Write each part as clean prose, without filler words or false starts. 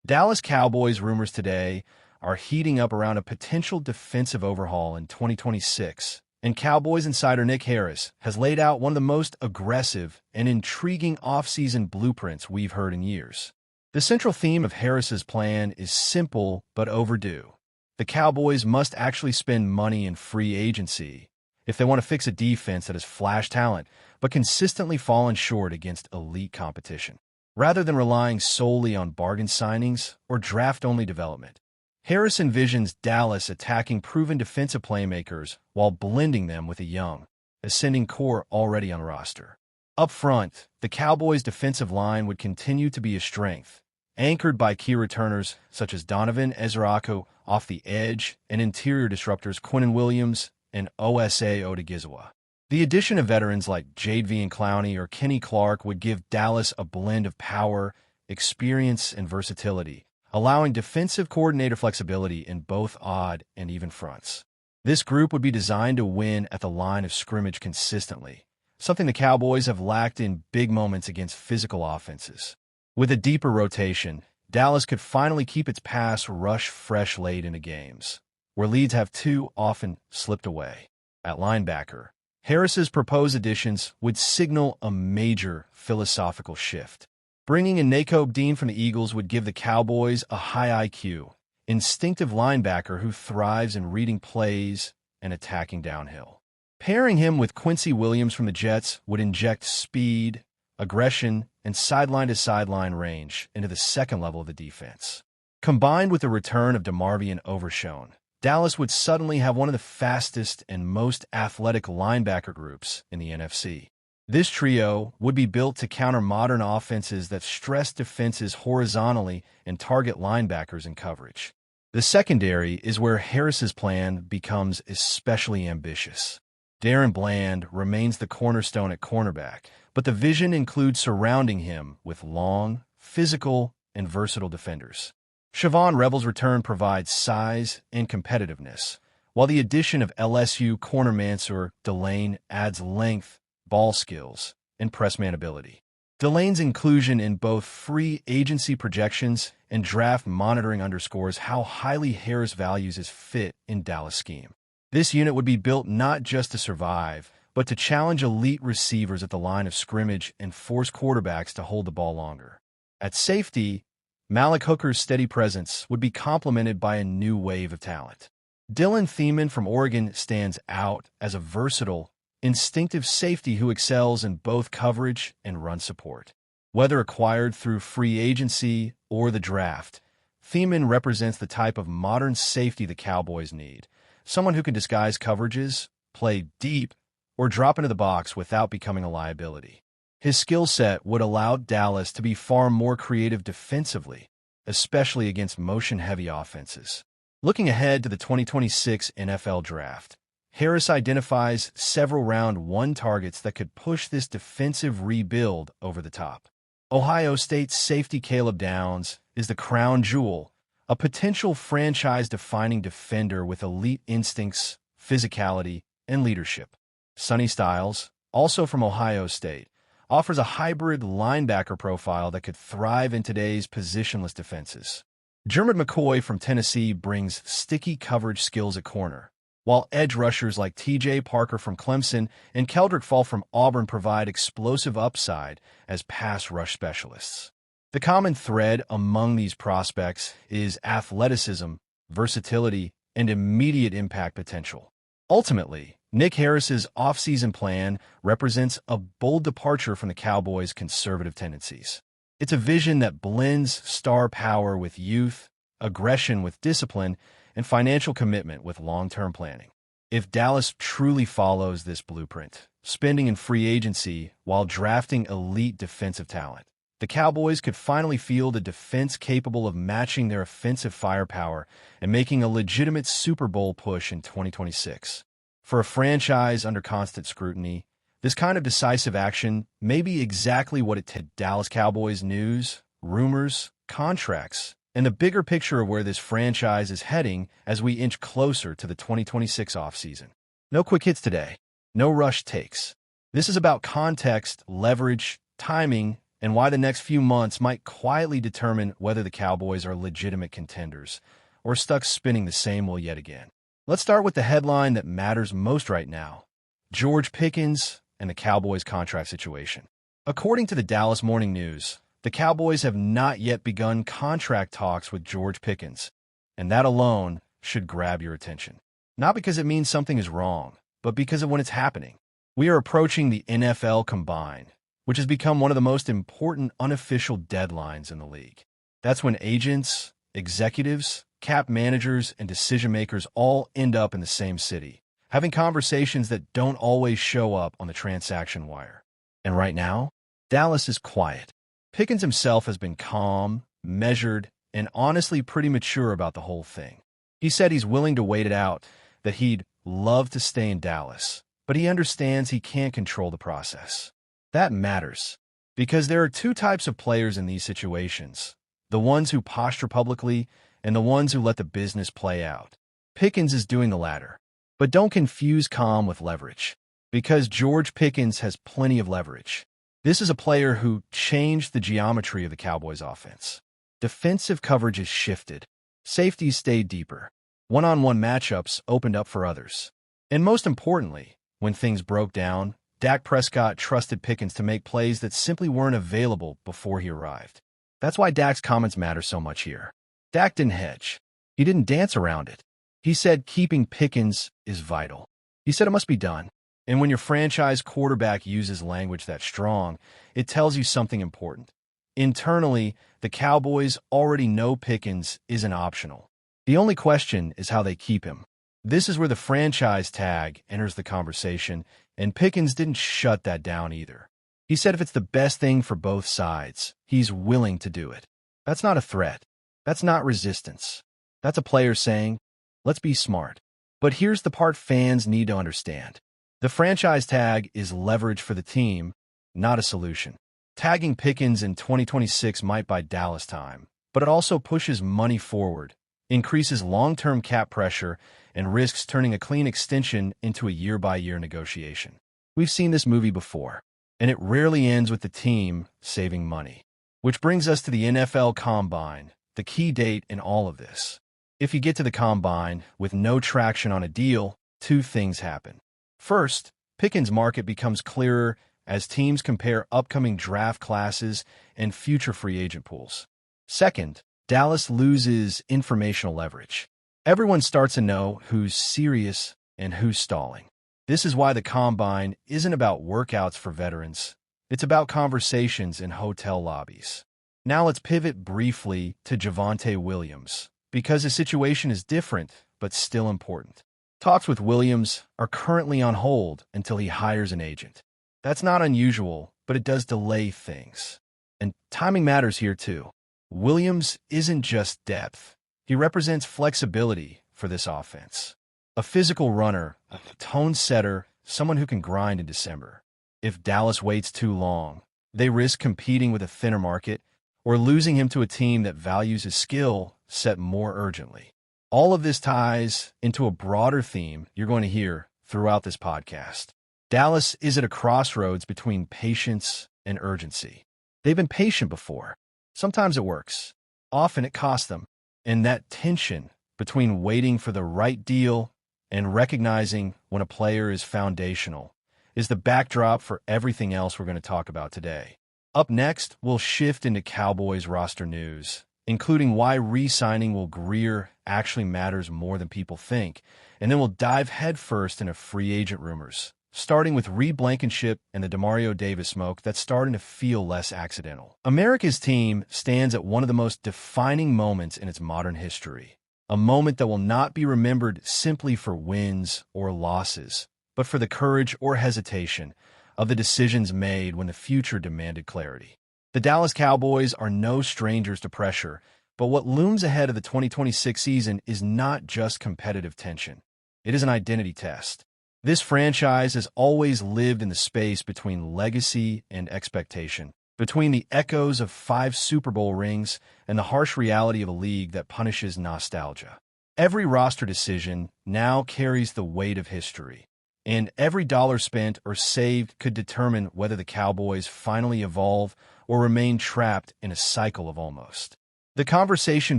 Dallas Cowboys rumors today are heating up around a potential defensive overhaul in 2026, and Cowboys insider Nick Harris has laid out one of the most aggressive and intriguing offseason blueprints we've heard in years. The central theme of Harris's plan is simple but overdue. The Cowboys must actually spend money in free agency if they want to fix a defense that has flash talent but consistently fallen short against elite competition. Rather than relying solely on bargain signings or draft-only development, Harris envisions Dallas attacking proven defensive playmakers while blending them with a young, ascending core already on roster. Up front, the Cowboys' defensive line would continue to be a strength, anchored by key returners such as Donovan Ezraku off the edge and interior disruptors Quinnen Williams and Osa Odigizwa. The addition of veterans like Jadeveon Clowney or Kenny Clark would give Dallas a blend of power, experience, and versatility, allowing defensive coordinator flexibility in both odd and even fronts. This group would be designed to win at the line of scrimmage consistently, something the Cowboys have lacked in big moments against physical offenses. With a deeper rotation, Dallas could finally keep its pass rush fresh late into games, where leads have too often slipped away. At linebacker, Harris's proposed additions would signal a major philosophical shift. Bringing in Nakobe Dean from the Eagles would give the Cowboys a high IQ, instinctive linebacker who thrives in reading plays and attacking downhill. Pairing him with Quincy Williams from the Jets would inject speed, aggression, and sideline-to-sideline range into the second level of the defense. Combined with the return of DeMarvion Overshown, Dallas would suddenly have one of the fastest and most athletic linebacker groups in the NFC. This trio would be built to counter modern offenses that stress defenses horizontally and target linebackers in coverage. The secondary is where Harris's plan becomes especially ambitious. Darren Bland remains the cornerstone at cornerback, but the vision includes surrounding him with long, physical, and versatile defenders. Siobhan Rebel's return provides size and competitiveness, while the addition of LSU corner Mansour Delane adds length, ball skills, and press-man ability. Delane's inclusion in both free agency projections and draft monitoring underscores how highly Harris values his fit in Dallas' scheme. This unit would be built not just to survive, but to challenge elite receivers at the line of scrimmage and force quarterbacks to hold the ball longer. At safety, Malik Hooker's steady presence would be complemented by a new wave of talent. Dylan Thiemann from Oregon stands out as a versatile, instinctive safety who excels in both coverage and run support. Whether acquired through free agency or the draft, Thiemann represents the type of modern safety the Cowboys need, someone who can disguise coverages, play deep, or drop into the box without becoming a liability. His skill set would allow Dallas to be far more creative defensively, especially against motion-heavy offenses. Looking ahead to the 2026 NFL Draft, Harris identifies several round one targets that could push this defensive rebuild over the top. Ohio State's safety Caleb Downs is the crown jewel, a potential franchise-defining defender with elite instincts, physicality, and leadership. Sonny Styles, also from Ohio State, offers a hybrid linebacker profile that could thrive in today's positionless defenses. Jermud McCoy from Tennessee brings sticky coverage skills at corner, while edge rushers like T.J. Parker from Clemson and Keldrick Fall from Auburn provide explosive upside as pass rush specialists. The common thread among these prospects is athleticism, versatility, and immediate impact potential. Ultimately, Nick Harris's offseason plan represents a bold departure from the Cowboys' conservative tendencies. It's a vision that blends star power with youth, aggression with discipline, and financial commitment with long-term planning. If Dallas truly follows this blueprint, spending in free agency while drafting elite defensive talent, the Cowboys could finally field a defense capable of matching their offensive firepower and making a legitimate Super Bowl push in 2026. For a franchise under constant scrutiny, this kind of decisive action may be exactly what it takes. Dallas Cowboys news, rumors, contracts, and the bigger picture of where this franchise is heading as we inch closer to the 2026 offseason. No quick hits today. No rush takes. This is about context, leverage, timing, and why the next few months might quietly determine whether the Cowboys are legitimate contenders or stuck spinning the same wheel yet again. Let's start with the headline that matters most right now: George Pickens and the Cowboys' contract situation. According to the Dallas Morning News, the Cowboys have not yet begun contract talks with George Pickens, and that alone should grab your attention. Not because it means something is wrong, but because of when it's happening. We are approaching the NFL Combine, which has become one of the most important unofficial deadlines in the league. That's when agents, executives, cap managers, and decision-makers all end up in the same city, having conversations that don't always show up on the transaction wire. And right now, Dallas is quiet. Pickens himself has been calm, measured, and honestly pretty mature about the whole thing. He said he's willing to wait it out, that he'd love to stay in Dallas, but he understands he can't control the process. That matters, because there are two types of players in these situations: the ones who posture publicly and the ones who let the business play out. Pickens is doing the latter. But don't confuse calm with leverage, because George Pickens has plenty of leverage. This is a player who changed the geometry of the Cowboys' offense. Defensive coverage is shifted. Safeties stayed deeper. One-on-one matchups opened up for others. And most importantly, when things broke down, Dak Prescott trusted Pickens to make plays that simply weren't available before he arrived. That's why Dak's comments matter so much here. Dak didn't hedge. He didn't dance around it. He said keeping Pickens is vital. He said it must be done. And when your franchise quarterback uses language that strong, it tells you something important. Internally, the Cowboys already know Pickens isn't optional. The only question is how they keep him. This is where the franchise tag enters the conversation, and Pickens didn't shut that down either. He said if it's the best thing for both sides, he's willing to do it. That's not a threat. That's not resistance. That's a player saying, let's be smart. But here's the part fans need to understand. The franchise tag is leverage for the team, not a solution. Tagging Pickens in 2026 might buy Dallas time, but it also pushes money forward, increases long-term cap pressure, and risks turning a clean extension into a year-by-year negotiation. We've seen this movie before, and it rarely ends with the team saving money. Which brings us to the NFL Combine, the key date in all of this. If you get to the Combine with no traction on a deal, two things happen. First, Pickens' market becomes clearer as teams compare upcoming draft classes and future free agent pools. Second, Dallas loses informational leverage. Everyone starts to know who's serious and who's stalling. This is why the Combine isn't about workouts for veterans. It's about conversations in hotel lobbies. Now let's pivot briefly to Javonte Williams, because his situation is different but still important. Talks with Williams are currently on hold until he hires an agent. That's not unusual, but it does delay things. And timing matters here too. Williams isn't just depth. He represents flexibility for this offense. A physical runner, a tone setter, someone who can grind in December. If Dallas waits too long, they risk competing with a thinner market or losing him to a team that values his skill set more urgently. All of this ties into a broader theme you're going to hear throughout this podcast. Dallas is at a crossroads between patience and urgency. They've been patient before. Sometimes it works. Often it costs them. And that tension between waiting for the right deal and recognizing when a player is foundational is the backdrop for everything else we're going to talk about today. Up next, we'll shift into Cowboys roster news, including why re-signing Will Grier actually matters more than people think, and then we'll dive headfirst into free agent rumors, starting with Reed Blankenship and the Demario Davis smoke that's starting to feel less accidental. America's team stands at one of the most defining moments in its modern history, a moment that will not be remembered simply for wins or losses, but for the courage or hesitation of the decisions made when the future demanded clarity. The Dallas Cowboys are no strangers to pressure, but what looms ahead of the 2026 season is not just competitive tension. It is an identity test. This franchise has always lived in the space between legacy and expectation, between the echoes of 5 Super Bowl rings and the harsh reality of a league that punishes nostalgia. Every roster decision now carries the weight of history. and every dollar spent or saved could determine whether the Cowboys finally evolve or remain trapped in a cycle of almost. The conversation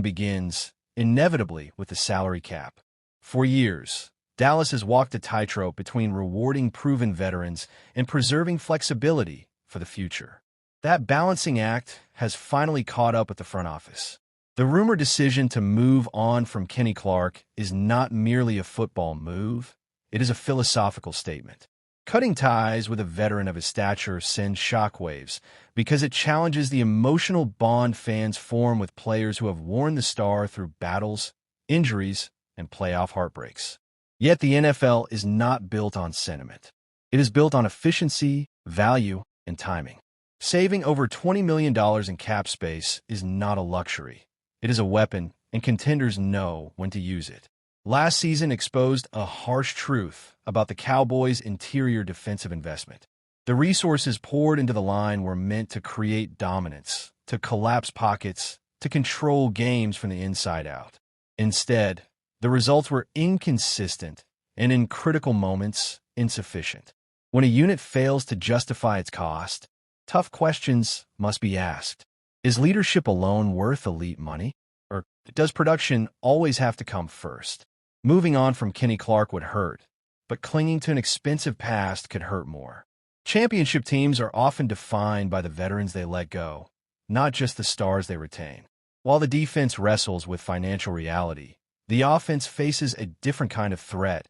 begins, inevitably, with the salary cap. For years, Dallas has walked a tightrope between rewarding proven veterans and preserving flexibility for the future. That balancing act has finally caught up with the front office. The rumored decision to move on from Kenny Clark is not merely a football move, it is a philosophical statement. Cutting ties with a veteran of his stature sends shockwaves because it challenges the emotional bond fans form with players who have worn the star through battles, injuries, and playoff heartbreaks. Yet the NFL is not built on sentiment. It is built on efficiency, value, and timing. Saving over $20 million in cap space is not a luxury. It is a weapon, and contenders know when to use it. Last season exposed a harsh truth about the Cowboys' interior defensive investment. The resources poured into the line were meant to create dominance, to collapse pockets, to control games from the inside out. Instead, the results were inconsistent and, in critical moments, insufficient. When a unit fails to justify its cost, tough questions must be asked. Is leadership alone worth elite money? Or does production always have to come first? Moving on from Kenny Clark would hurt, but clinging to an expensive past could hurt more. Championship teams are often defined by the veterans they let go, not just the stars they retain. While the defense wrestles with financial reality, the offense faces a different kind of threat,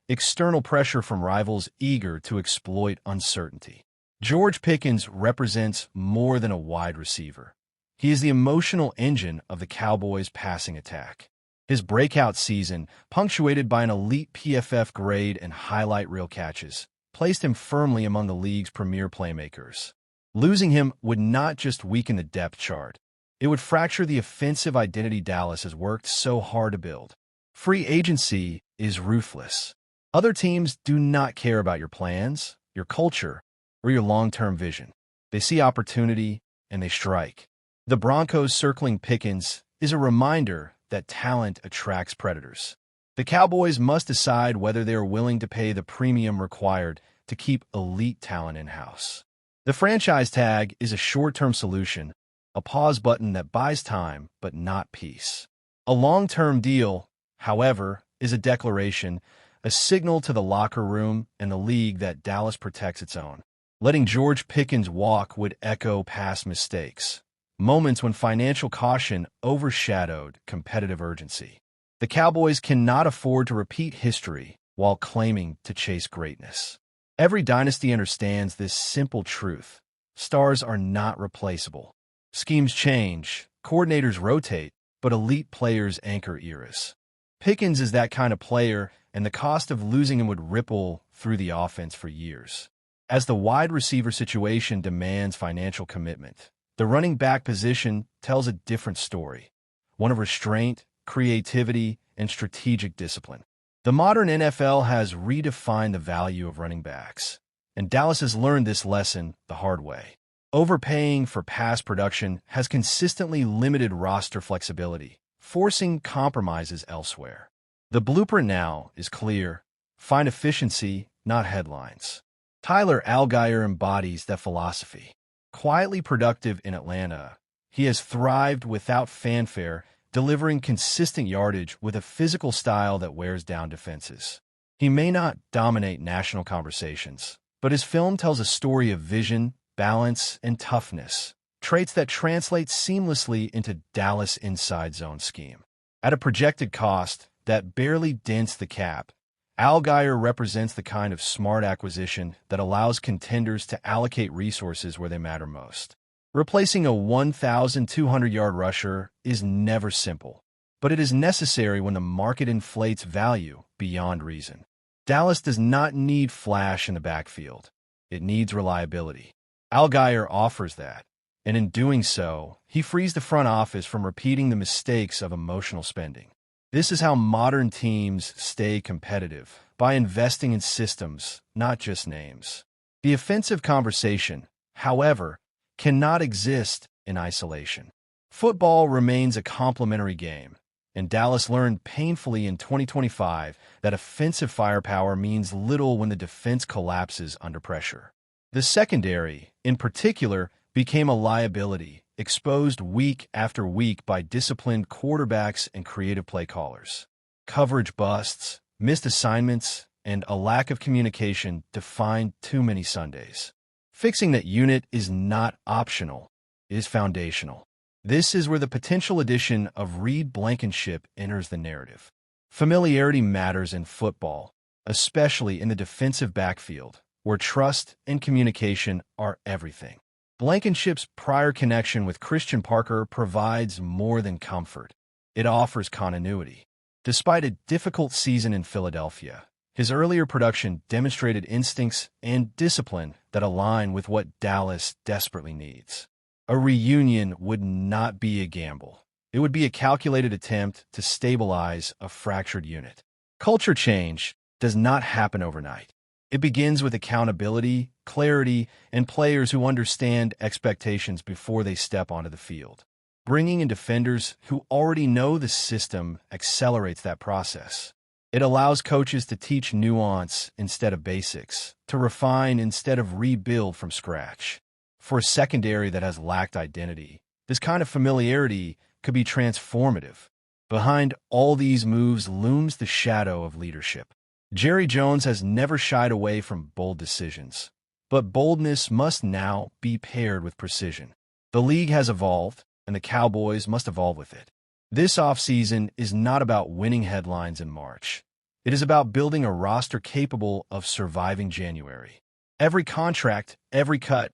external pressure from rivals eager to exploit uncertainty. George Pickens represents more than a wide receiver. He is the emotional engine of the Cowboys' passing attack. His breakout season, punctuated by an elite PFF grade and highlight reel catches, placed him firmly among the league's premier playmakers. Losing him would not just weaken the depth chart. It would fracture the offensive identity Dallas has worked so hard to build. Free agency is ruthless. Other teams do not care about your plans, your culture, or your long-term vision. They see opportunity, and they strike. The Broncos circling Pickens is a reminder that talent attracts predators. The Cowboys must decide whether they are willing to pay the premium required to keep elite talent in-house. The franchise tag is a short-term solution, a pause button that buys time but not peace. A long-term deal, however, is a declaration, a signal to the locker room and the league that Dallas protects its own. Letting George Pickens walk would echo past mistakes, moments when financial caution overshadowed competitive urgency. The Cowboys cannot afford to repeat history while claiming to chase greatness. Every dynasty understands this simple truth. Stars are not replaceable. Schemes change, coordinators rotate, but elite players anchor eras. Pickens is that kind of player, and the cost of losing him would ripple through the offense for years. As the wide receiver situation demands financial commitment, the running back position tells a different story, one of restraint, creativity, and strategic discipline. The modern NFL has redefined the value of running backs, and Dallas has learned this lesson the hard way. Overpaying for pass production has consistently limited roster flexibility, forcing compromises elsewhere. The blueprint now is clear: find efficiency, not headlines. Tyler Allgeier embodies that philosophy. Quietly productive in Atlanta, he has thrived without fanfare, delivering consistent yardage with a physical style that wears down defenses. He may not dominate national conversations, but his film tells a story of vision, balance, and toughness, traits that translate seamlessly into Dallas' inside zone scheme. At a projected cost that barely dents the cap, Allgeier represents the kind of smart acquisition that allows contenders to allocate resources where they matter most. Replacing a 1,200-yard rusher is never simple, but it is necessary when the market inflates value beyond reason. Dallas does not need flash in the backfield. It needs reliability. Allgeier offers that, and in doing so, he frees the front office from repeating the mistakes of emotional spending. This is how modern teams stay competitive, by investing in systems, not just names. The offensive conversation, however, cannot exist in isolation. Football remains a complementary game, and Dallas learned painfully in 2025 that offensive firepower means little when the defense collapses under pressure. The secondary, in particular, became a liability, exposed week after week by disciplined quarterbacks and creative play callers. Coverage busts, missed assignments, and a lack of communication defined too many Sundays. Fixing that unit is not optional, it is foundational. This is where the potential addition of Reed Blankenship enters the narrative. Familiarity matters in football, especially in the defensive backfield, where trust and communication are everything. Blankenship's prior connection with Christian Parker provides more than comfort. It offers continuity. Despite a difficult season in Philadelphia, his earlier production demonstrated instincts and discipline that align with what Dallas desperately needs. A reunion would not be a gamble. It would be a calculated attempt to stabilize a fractured unit. Culture change does not happen overnight. It begins with accountability, clarity, and players who understand expectations before they step onto the field. Bringing in defenders who already know the system accelerates that process. It allows coaches to teach nuance instead of basics, to refine instead of rebuild from scratch. For a secondary that has lacked identity, this kind of familiarity could be transformative. Behind all these moves looms the shadow of leadership. Jerry Jones has never shied away from bold decisions, but boldness must now be paired with precision. The league has evolved, and the Cowboys must evolve with it. This offseason is not about winning headlines in March. It is about building a roster capable of surviving January. Every contract, every cut,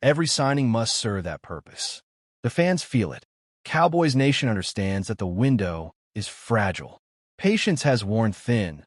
every signing must serve that purpose. The fans feel it. Cowboys Nation understands that the window is fragile. Patience has worn thin,